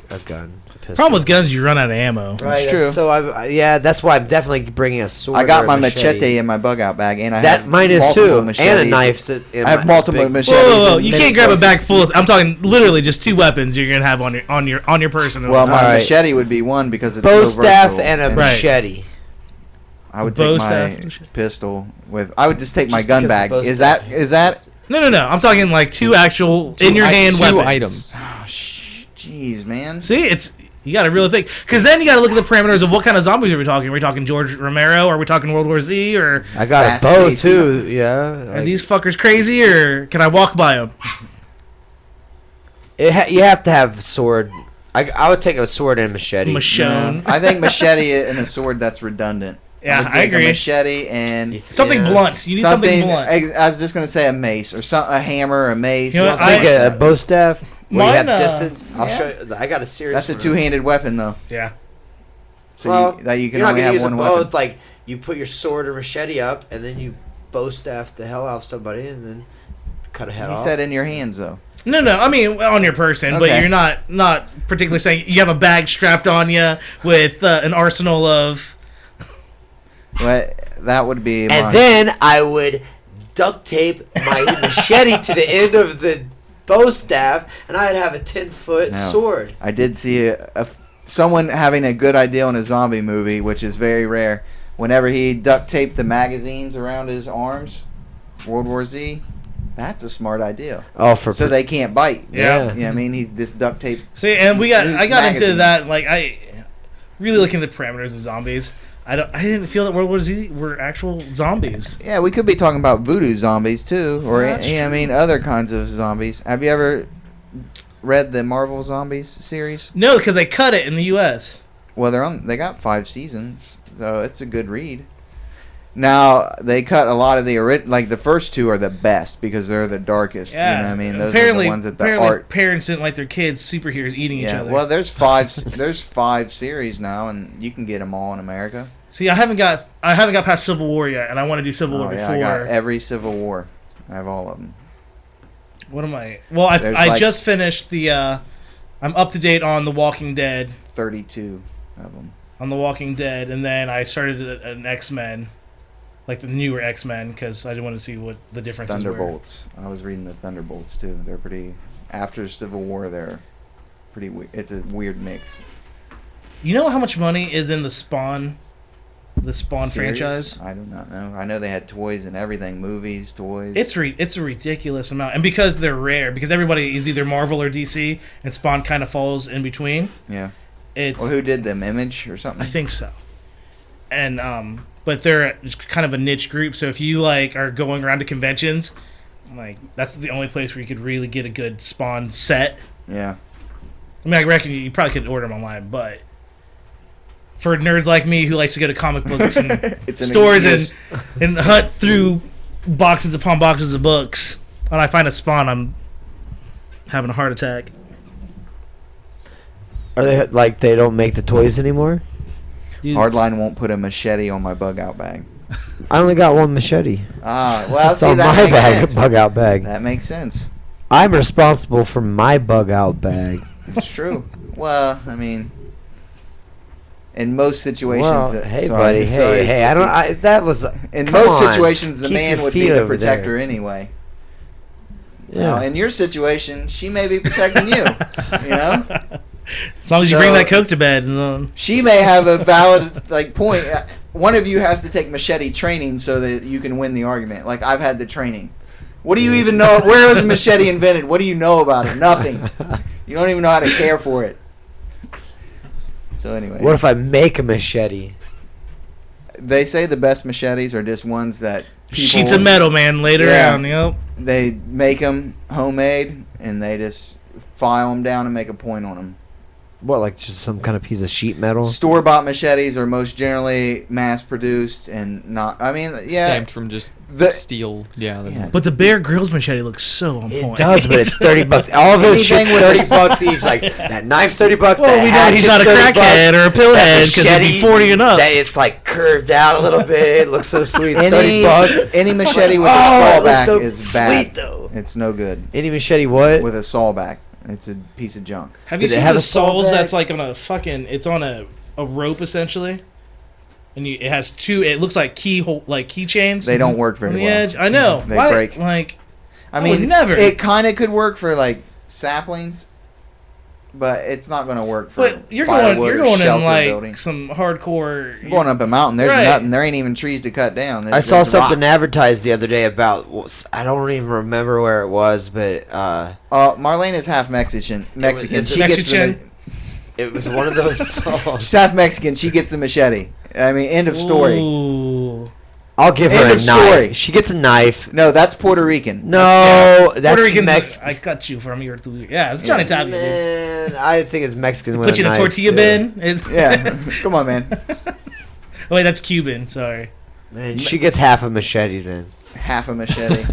a gun. A pistol. Problem with guns, you run out of ammo. Right, That's true. So yeah, that's why I'm definitely bringing a sword. I or got a my machete in my bug out bag, and I That have mine is multiple too, machetes. and a knife. I have multiple Whoa, machetes. whoa, whoa. in You many can't grab a places. bag full. I'm talking literally just 2 weapons you're gonna have on your person. At Well, a my time. Alright. machete would be one because it's bow so staff versatile. and a Right. machete. I would bow take staff my and shit. pistol with. I would just take my Just gun because bag. the bow Is staff- that? No. I'm talking like 2 actual in your hand 2 weapons. items. Oh, jeez, man. See, you got to really think, because then you got to look at the parameters of what kind of zombies are we talking. Are we talking George Romero? Are we talking World War Z? Or I got Fast a bow paced. too. Yeah. are these fuckers crazy? Or can I walk by them? You have to have a sword. I would take a sword and a machete. Michonne. I think machete and a sword, that's redundant. Yeah, would I take agree. A machete and Something Yeah. blunt. You need something blunt. I was just gonna say a mace or a hammer, a mace. You know what, something Like like a that. bow staff where Mine, you have distance. I'll yeah. show you. I got a series. That's a one. two-handed weapon, though. Yeah. So Well, you can you're not only gonna have use one them weapon. both. Like you put your sword or machete up, and then you bow staff the hell out of somebody, and then cut a head He off. said in your hands, though. No. I mean on your person, but Okay. you're not particularly saying you have a bag strapped on you with an arsenal of. But that would be. And mine. then I would duct tape my machete to the end of the bow staff, and I'd have a 10-foot No. sword. I did see someone having a good idea on a zombie movie, which is very rare. Whenever he duct taped the magazines around his arms, World War Z, that's a smart idea. Oh, for So they can't bite. Yeah. I mean, he's just duct tape. See, and I got into Magazine. that, like, I really looking at the parameters of zombies. I didn't feel that World War Z were actual zombies. Yeah, we could be talking about voodoo zombies too, or That's I mean other kinds of zombies. Have you ever read the Marvel Zombies series? No, because they cut it in the U.S. Well, they got 5 seasons, so it's a good read. Now they cut a lot of like the first 2 are the best because they're the darkest. Yeah, You know what I mean, those apparently, are the ones that the apparently art. parents didn't like their kids superheroes eating each Yeah, other. well, there's 5 there's 5 series now, and you can get them all in America. See, I haven't got past Civil War yet, and I want to do Civil War before. I got every Civil War. I have all of them. What am I? Well, I just finished the. I'm up to date on The Walking Dead. 32 of them. On The Walking Dead, and then I started an X-Men, like the newer X-Men, because I didn't want to see what the differences Thunderbolts. I was reading the Thunderbolts too. They're pretty. After Civil War, they're pretty. It's a weird mix. You know how much money is in the Spawn Series? franchise? I do not know. I know they had toys and everything, movies, toys. It's a ridiculous amount, and because they're rare, because everybody is either Marvel or DC, and Spawn kind of falls in between. Yeah. It's who did them? Image or something? I think so. And but they're kind of a niche group, so if you like are going around to conventions, like that's the only place where you could really get a good Spawn set. Yeah. I mean, I reckon you probably could order them online, but for nerds like me who likes to go to comic books and stores and hunt through boxes upon boxes of books, and I find a Spawn, I'm having a heart attack. Are they like they don't make the toys anymore? Dude, Hardline won't put a machete on my bug out bag. I only got one machete. Ah, well, It's see, on that my makes sense. bug out bag. That makes sense. I'm responsible for my bug out bag. It's true. Well, I mean, in most situations, Well, sorry, buddy, sorry, hey, I don't. That was in come most on. situations, the Keep man your would feet be the over protector there. anyway. Yeah. Now, in your situation, she may be protecting you. You know, as long as you bring that Coke to bed. she may have a valid point. One of you has to take machete training so that you can win the argument. Like I've had the training. What do you even know? Where was a machete invented? What do you know about it? Nothing. You don't even know how to care for it. So anyway. What if I make a machete? They say the best machetes are just ones that Sheets of metal, man, laid around. Yep. They make them homemade and they just file them down and make a point on them. What, like just some kind of piece of sheet metal? Store-bought machetes are most generally mass-produced and not. I mean, yeah, Stamped from just steel. Yeah. But the Bear Grylls machete looks so on It point. does, but it's $30. All of those Anything shit's with $30 each. Like that knife's $30. Well, that we know he's not a hatchet's $30, crackhead or a that pillhead because he'd be machete, 40 and up. That it's like curved out a little bit. It looks so sweet. It's any $30. any machete with Oh, a it looks sawback so is sweet, bad. though. It's no good Any machete what? with a sawback. It's a piece of junk. Have you Did it seen have the a saw soles back? that's like on a fucking... It's on a rope, essentially. And it has two... It looks like keychains. They don't work very on the well. edge. I know. They Why? break. Like... I would mean, never. It kind of could work for like saplings, but it's not going to work for. But you're firewood going or in shelter like building. some hardcore... You're going up a mountain. There's Right. nothing. There ain't even trees to cut down. I saw There's something rocks. advertised the other day about. I don't even remember where it was, but Marlene is half Mexican. it's She gets the, Mexican? it was one of those songs. she's half Mexican. She gets the machete. I mean, end of story. Ooh. I'll give her End a of knife. story. She gets a knife. No, that's Puerto Rican. No, that's Puerto Ricans... Mexican. I cut you from your... Yeah, it's Johnny Tapia, dude. Man, I think it's Mexican. with Put you in a knife, tortilla too. bin. It's... Yeah, come on, man. Oh, wait, that's Cuban. Sorry. Man, she gets half a machete then. Half a machete.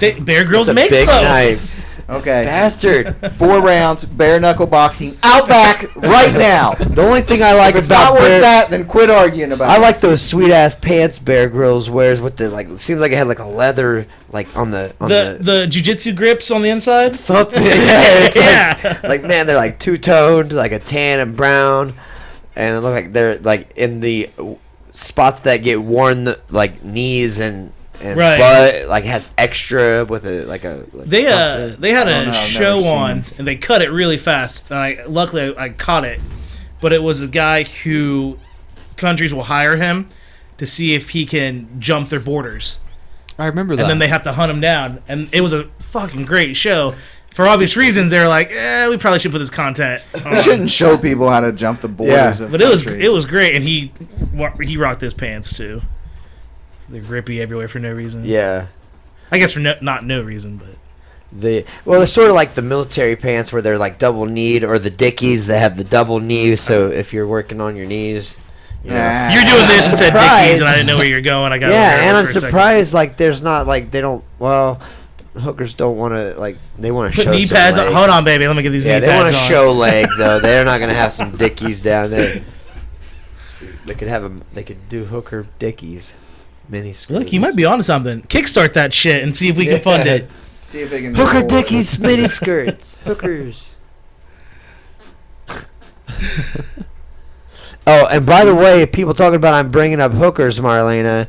Bear Grylls It's a makes big those. knife. Okay. Bastard. 4 rounds, bare knuckle boxing, Outback right now. The only thing I like If it's about not worth Bear, that, then quit arguing about I it. like those sweet ass pants Bear Grylls wears with the like. It seems like it had like a leather like on the The jiu-jitsu grips on the inside. something. Yeah, it's Yeah. like man, they're like two toned, like a tan and brown, and it look like they're like in the spots that get worn, like knees and Right. butt, like has extra with a like a. Like They something. they had I don't a know, I've show never seen on and they cut it really fast. And luckily I caught it, but it was a guy who countries will hire him to see if he can jump their borders, I remember that. and then they have to hunt him down. And it was a fucking great show. For obvious reasons, they're like, we probably should put this content on. You shouldn't show people how to jump the borders of But it countries. was great, and he rocked his pants too. They're grippy everywhere for no reason. Yeah. I guess for not no reason, but They're sort of like the military pants where they're like double kneed, or the Dickies that have the double knee. So if you're working on your knees, you know. Nah. you're doing this and said Surprised. Dickies, and I didn't know where you're going. I got Yeah, and I'm nervous for a second. surprised like there's not like they don't. Well, hookers don't want to like they want to Put show knee some pads on. leg. Hold on, baby. Let me get these Yeah, knee they want pads to on. show leg though. They're not gonna have some Dickies down there. They could have them. They could do hooker dickies, mini skirts. Look, you might be onto something. Kickstart that shit and see if we can fund it. See if it can. Hooker dickies, mini skirts, hookers. Oh, and by the way, people talking about I'm bringing up hookers, Marlena.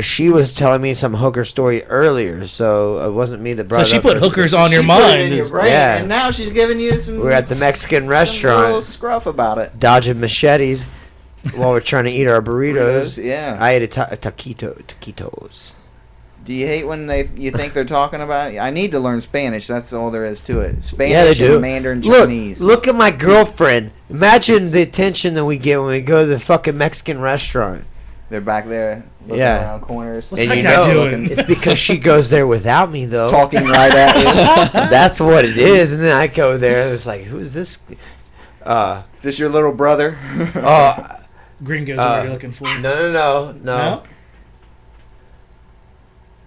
She was telling me some hooker story earlier, so it wasn't me that brought it So she up. put hookers on your She put it mind. in your brain, Yeah. and now she's giving you some. We're at the Mexican some restaurant. little scruff about it. Dodging machetes while we're trying to eat our burritos. Yeah. I ate a taquitos. Do you hate when you think they're talking about it? I need to learn Spanish. That's all there is to it. Spanish Yeah, they do. and Mandarin Chinese. Look at my girlfriend. Imagine the attention that we get when we go to the fucking Mexican restaurant. They're back there looking Yeah. around corners. What's And that you guy know, doing? it's because she goes there without me, though. Talking right at you. That's what it is. And then I go there. It's like, who is this? Is this your little brother? Oh, Gringo's what you're looking for. no. No?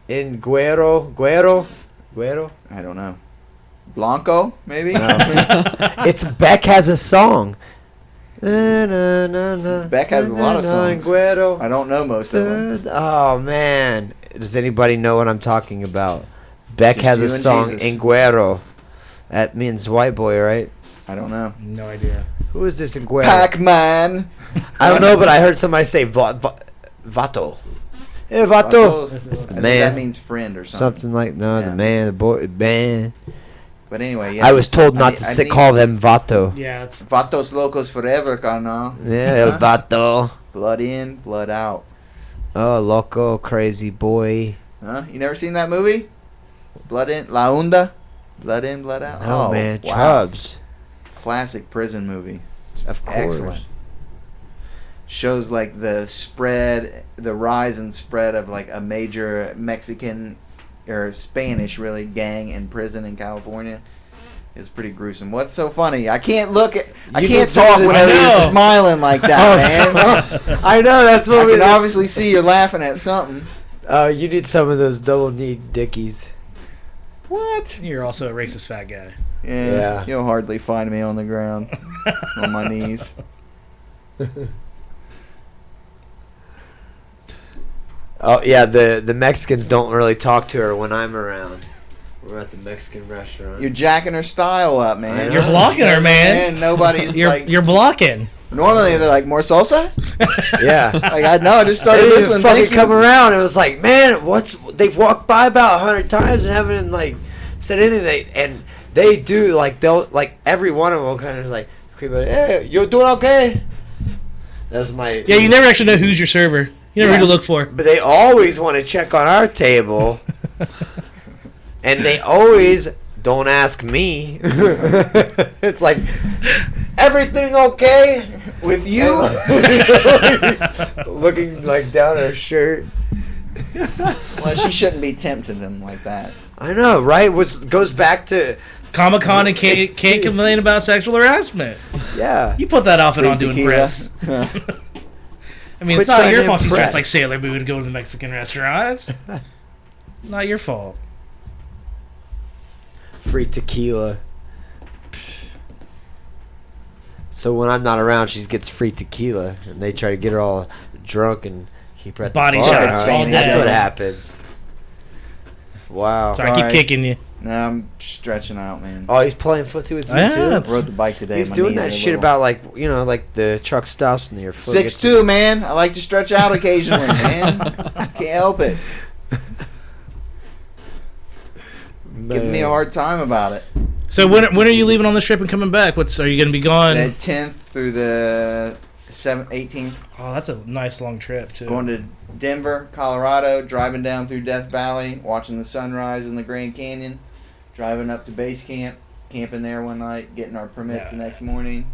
In Guero. I don't know. Blanco, maybe? It's Beck has a song. Beck has a lot of songs. Guero. I don't know most of them. Oh man, does anybody know what I'm talking about? Beck Just has you a and song Jesus. in Guero. That means white boy, right? I don't know. No idea. Who is this in Guero? Pac-Man. I don't know, but I heard somebody say Vato. Hey, Vato. It's It's the I think man. that means friend or something. Something like no, Yeah. the man, the boy, man. But anyway, yeah. I was told not to call them Vato. Yeah, it's Vatos locos forever, carnal. Yeah, el Huh? Vato. Blood in, blood out. Oh, loco, crazy boy. Huh? You never seen that movie? Blood in, La Onda? Blood in, blood out? Oh, man, wow. Chubbs. Classic prison movie. Of course. Excellent. Shows like the spread, the rise and spread of like a major Mexican or Spanish really gang in prison in California. It's pretty gruesome. What's so funny? I can't look at. I You can't did some talk of the- whenever I know. you're smiling like that, man. I know, that's I what we can obviously see you're laughing at something. You need some of those double knee dickies. What? you're also a racist fat guy. Yeah. You'll hardly find me on the ground, on my knees. Oh, yeah, the Mexicans don't really talk to her when I'm around. We're at the Mexican restaurant. You're jacking her style up, man. You're blocking her, man. And nobody's like. You're blocking. Normally they're like more salsa. Yeah. Like I know, I just started They this didn't one. fucking Thank you. come around. It was like, man, they've walked by about 100 times and haven't like said anything. And they do they'll every one of them kind of like creep out. Hey, you doing okay? That's my. Yeah, you never actually know who's your server. You never know who to look for. But they always want to check on our table, and they always don't ask me. It's like, everything okay With you. Looking like down her shirt. Well, she shouldn't be tempting them like that. I know, right? Goes back to Comic-Con and can't complain about sexual harassment. yeah. You put that outfit Free on to tequila. impress. I mean, it's Quit not trying your to fault she's impress. dressed like Sailor Moon to go to the Mexican restaurant. It's not your fault. Free tequila. So when I'm not around, she gets free tequila, and they try to get her all drunk and keep her at Body the bar. shots huh? all That's day. what happens. Wow. Sorry, I keep Sorry. kicking you. No, I'm stretching out, man. Oh, he's playing footsie with you Yeah, too. it's- Rode the bike today. He's my doing knees that are shit little. about like the truck stops and your foot. 6'2", man. I like to stretch out occasionally, man. Can't help it. Giving me a hard time about it. So when are you leaving on this trip and coming back? Are you going to be gone? The 10th through the 18th. Oh, that's a nice long trip too. Going to Denver, Colorado, driving down through Death Valley, watching the sunrise in the Grand Canyon, driving up to base camp, camping there one night, getting our permits the next morning,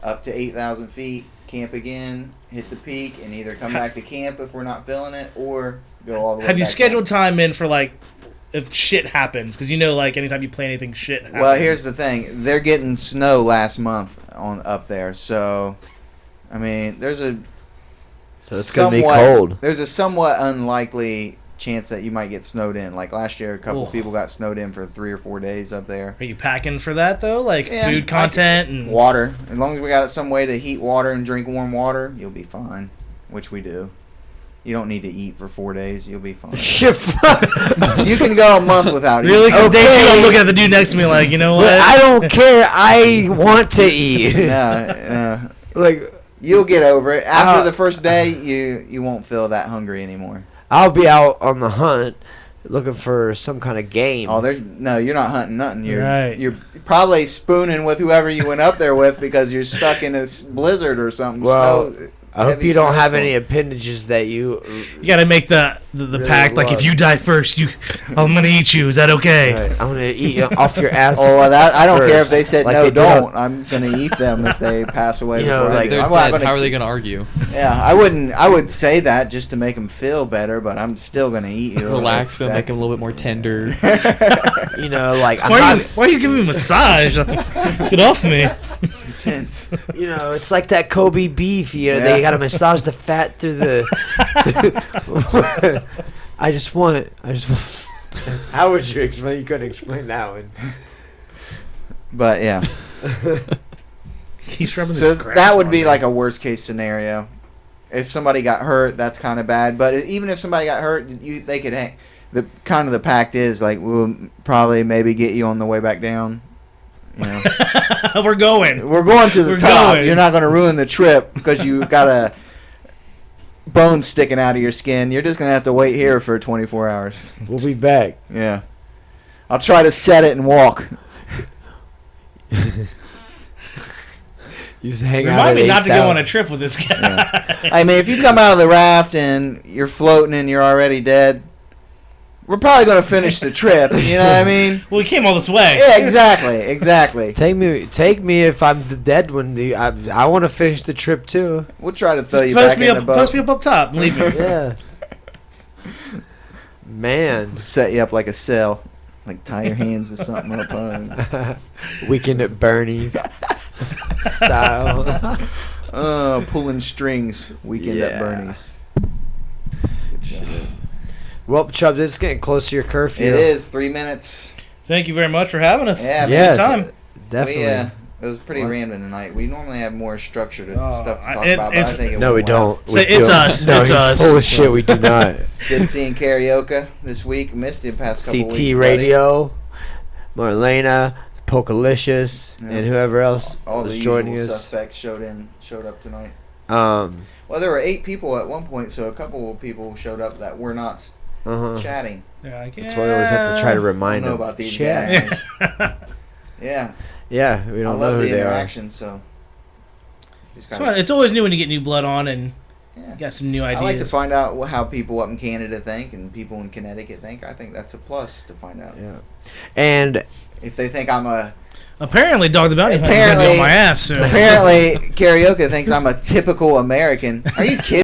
up to 8,000 feet, camp again, hit the peak, and either come back to camp if we're not feeling it, or go all the way Have you back scheduled down. time in for like if shit happens? Because anytime you plan anything, shit happens. Well, here's the thing. They're getting snow last month up there, so, I mean, So it's gonna be cold. There's a somewhat unlikely chance that you might get snowed in. Like last year, a couple Oof. people got snowed in for 3 or 4 days up there. Are you packing for that though? Like Yeah, food content and Water. As long as we got some way to heat water and drink warm water, you'll be fine. Which we do. You don't need to eat for 4 days. You'll be fine. You can go a month without really? eating. Because day 2, I'm looking at the dude next to me like, you know what? I don't care. I want to eat. Yeah, Like, you'll get over it. After Uh, the first day, you won't feel that hungry anymore. I'll be out on the hunt looking for some kind of game. Oh, you're not hunting nothing. Right. You're probably spooning with whoever you went up there with because you're stuck in a blizzard or something. Well, Snow, I hope heavy you don't have snowstorm. any appendages that you. You gotta make the Really pact. Like love. if you die first, I'm gonna eat you. Is that okay? Right, I'm gonna eat you off your ass. Oh, well, that I don't first. care if they said Like no, they did on- don't. I'm gonna eat them if they pass away. You know, before I like, do. They're I'm not dead. gonna How are they keep- going to argue? Yeah, I wouldn't. I would say that just to make them feel better, but I'm still gonna eat you. Relax them, make That's- them a little bit more tender. You know, like I'm Why are, you, not. why are you giving me a massage? Get off me. intense. You know, it's like that Kobe beef. You know, Yeah. they gotta massage the fat through the. I just want. How would you explain? You couldn't explain that one. But yeah, He's rubbing so this grass that would on be me. like a worst case scenario. If somebody got hurt, that's kind of bad. But even if somebody got hurt, they could hang. The pact is like we'll probably maybe get you on the way back down. You know, We're going. we're going to the We're top. going. You're not going to ruin the trip because you got a bone sticking out of your skin. You're just going to have to wait here for 24 hours. We'll be back. Yeah, I'll try to set it and walk. You just hang out. Remind at me not to go 8,000. on a trip with this guy. Yeah. I mean, if you come out of the raft and you're floating and you're already dead, we're probably going to finish the trip. You know what I mean? Well, we came all this way. Yeah, exactly. Take me if I'm the dead one. I want to finish the trip too. We'll try to throw you Post back me in the up. boat. Post me up top. Believe me. Yeah. Man, Set you up like a cell. Like tie your hands to something up on. weekend at Bernie's style. Pulling strings. Weekend at Yeah. Bernie's. Well, Chubbs, it's getting close to your curfew. It is 3 minutes. Thank you very much for having us. Yeah, Yes, Anytime. definitely. It was pretty What? random tonight. We normally have more structure to Oh, stuff to I- talk it- about, but I it's- think it No, we went well. don't. Say We it's don't. us. No, It's he's us. full of shit. We do not. Good seeing karaoke this week. Missed the past couple weeks. CT buddy. Radio, Marlena, Pokalicious, Yeah. and whoever else All was the joining usual us. suspects showed up tonight. Uh Well, there were 8 people at one point, so a couple of people showed up that were not huh. chatting. They're like, That's why we always have to try to I remind don't know them. about these Chat. guys. Yeah, Yeah, we I don't know love who the they are. interaction. So just It's kinda- fun. It's always new when you get new blood on and yeah. got some new I ideas. like to find out how people up in Canada think and people in Connecticut think. I think that's a plus to find out. Yeah, and If they think I'm a Apparently, Dog the Bounty Hunter is gonna be Apparently- on my ass soon. apparently karaoke thinks I'm a typical American. Are you kidding?